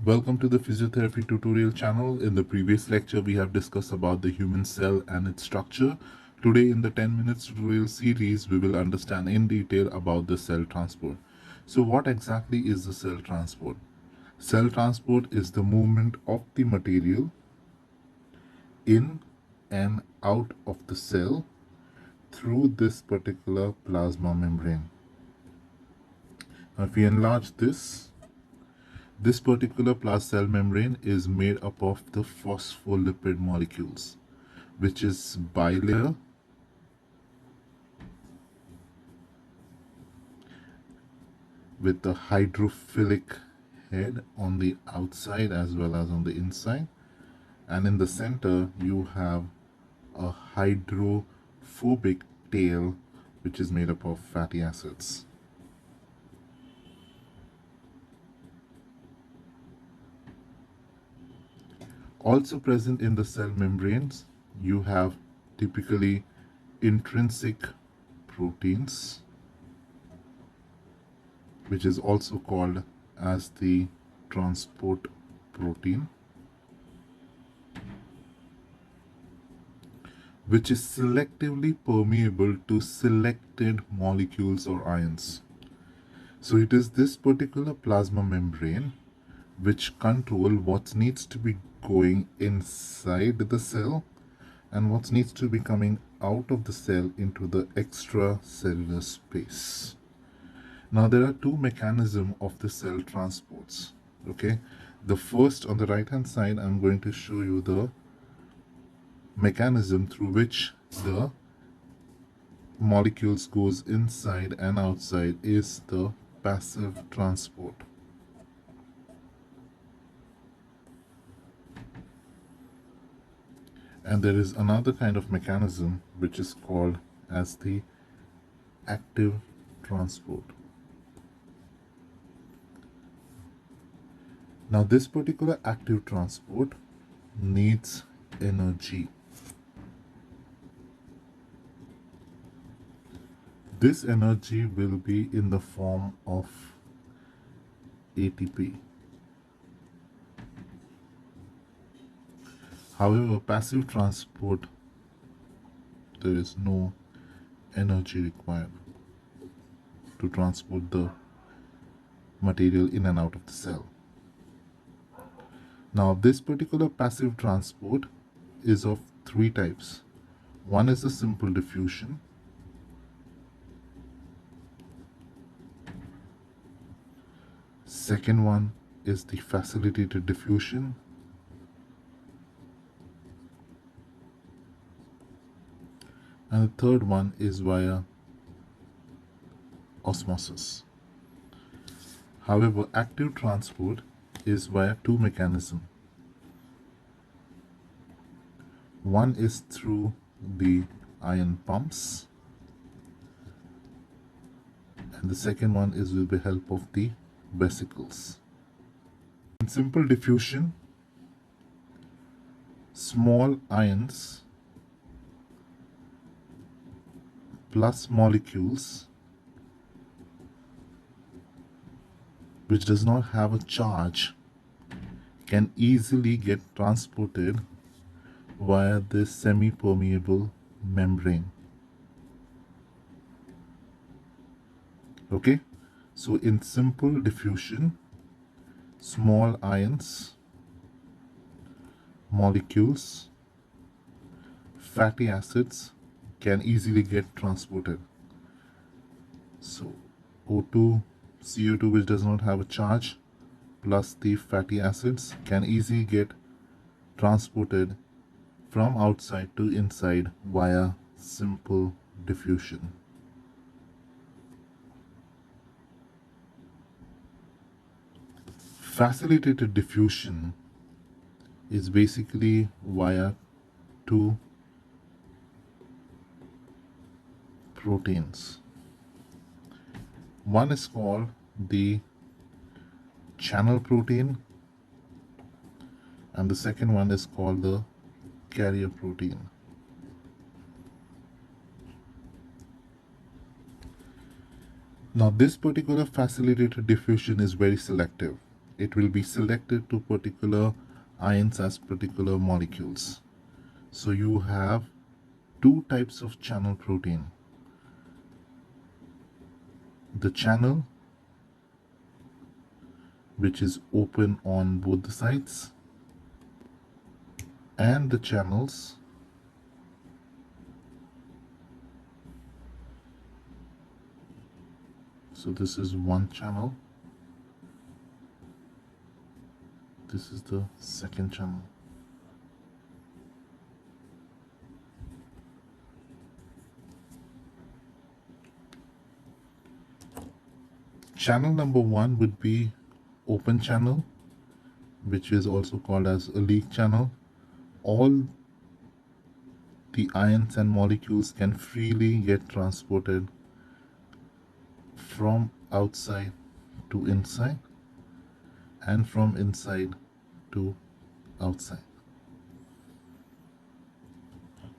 Welcome to the Physiotherapy tutorial channel. In the previous lecture, we have discussed about the human cell and its structure. Today, in the 10 minutes tutorial series, we will understand in detail about the cell transport. So what exactly is the cell transport? Cell transport is the movement of the material in and out of the cell through this particular plasma membrane. Now, if we enlarge this particular cell membrane is made up of the phospholipid molecules, which is bilayer with the hydrophilic head on the outside as well as on the inside, and in the center you have a hydrophobic tail which is made up of fatty acids. Also present in the cell membranes, you have typically intrinsic proteins, which is also called as the transport protein, which is selectively permeable to selected molecules or ions. So it is this particular plasma membrane which control what needs to be going inside the cell and what needs to be coming out of the cell into the extracellular space. Now there are two mechanisms of the cell transports. Okay, the first, on the right hand side, I'm going to show you the mechanism through which the molecules goes inside and outside is the passive transport. And there is another kind of mechanism which is called as the active transport. Now this particular active transport needs energy. This energy will be in the form of ATP. However, passive transport, there is no energy required to transport the material in and out of the cell. Now, this particular passive transport is of three types. One is the simple diffusion. Second one is the facilitated diffusion. And the third one is via osmosis. However, active transport is via two mechanisms. One is through the ion pumps, and the second one is with the help of the vesicles. In simple diffusion, small ions plus molecules which does not have a charge can easily get transported via this semi-permeable membrane. Okay, so in simple diffusion, small ions, molecules, fatty acids can easily get transported. So O2, CO2, which does not have a charge, plus the fatty acids can easily get transported from outside to inside via simple diffusion. Facilitated diffusion is basically via two proteins. One is called the channel protein, and the second one is called the carrier protein. Now this particular facilitated diffusion is very selective. it will be selected to particular ions as particular molecules. So you have two types of channel protein. The channel, which is open on both the sides, and the channels so this is one channel, this is the second channel. Channel number one would be open channel, which is also called as a leak channel. All the ions and molecules can freely get transported from outside to inside and from inside to outside.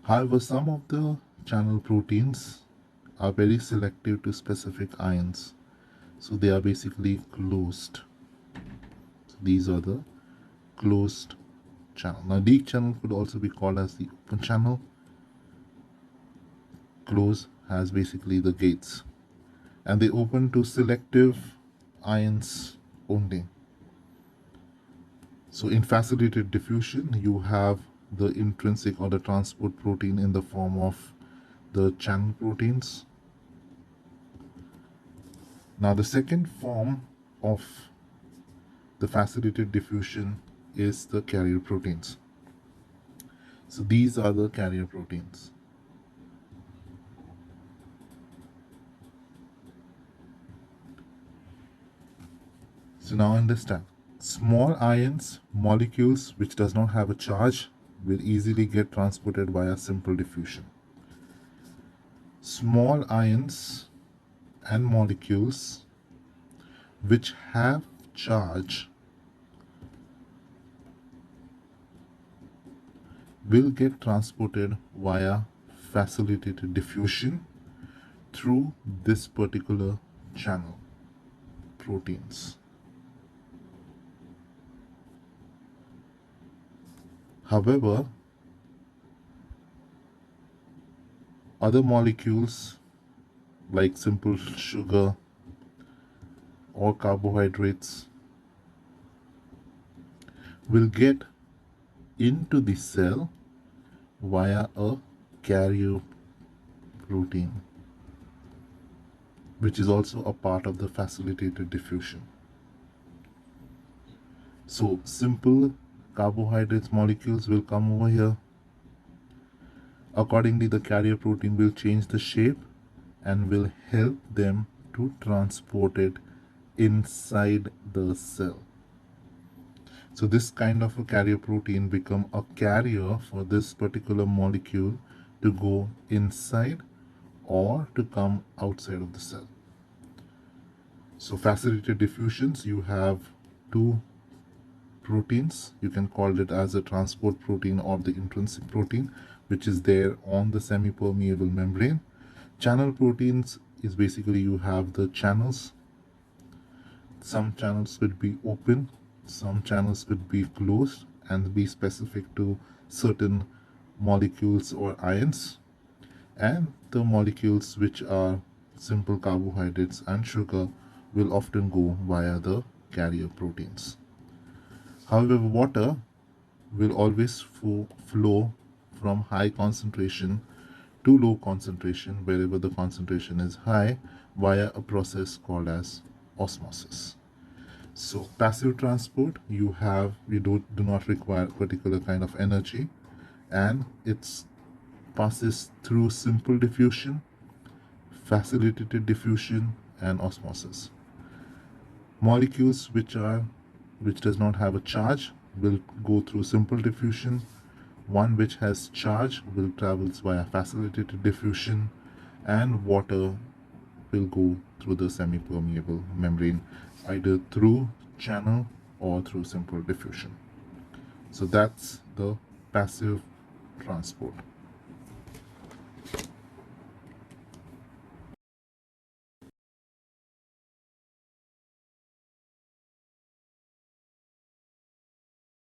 However, some of the channel proteins are very selective to specific ions, so they are basically closed. So these are the closed channel. Now, leak channel could also be called as the open channel. Close has basically the gates, and they open to selective ions only. So in facilitated diffusion, you have the intrinsic or the transport protein in the form of the channel proteins. Now the second form of the facilitated diffusion is the carrier proteins. So these are the carrier proteins. So now understand, small ions, molecules which does not have a charge will easily get transported via simple diffusion. Small ions and molecules which have charge will get transported via facilitated diffusion through this particular channel proteins. However, other molecules like simple sugar or carbohydrates will get into the cell via a carrier protein, which is also a part of the facilitated diffusion. So simple carbohydrates molecules will come over here. Accordingly, the carrier protein will change the shape and will help them to transport it inside the cell. So this kind of a carrier protein become a carrier for this particular molecule to go inside or to come outside of the cell. So facilitated diffusions, you have two proteins. You can call it as a transport protein or the intrinsic protein, which is there on the semi-permeable membrane. Channel proteins is basically you have the channels. Some channels could be open, some channels could be closed and be specific to certain molecules or ions, and the molecules which are simple carbohydrates and sugar will often go via the carrier proteins. However, water will always flow from high concentration to low concentration wherever the concentration is high via a process called as osmosis. So passive transport, you do not require particular kind of energy, and it passes through simple diffusion, facilitated diffusion, and osmosis. Molecules which does not have a charge will go through simple diffusion. One which has charge will travels via facilitated diffusion, and water will go through the semi-permeable membrane either through channel or through simple diffusion. So that's the passive transport.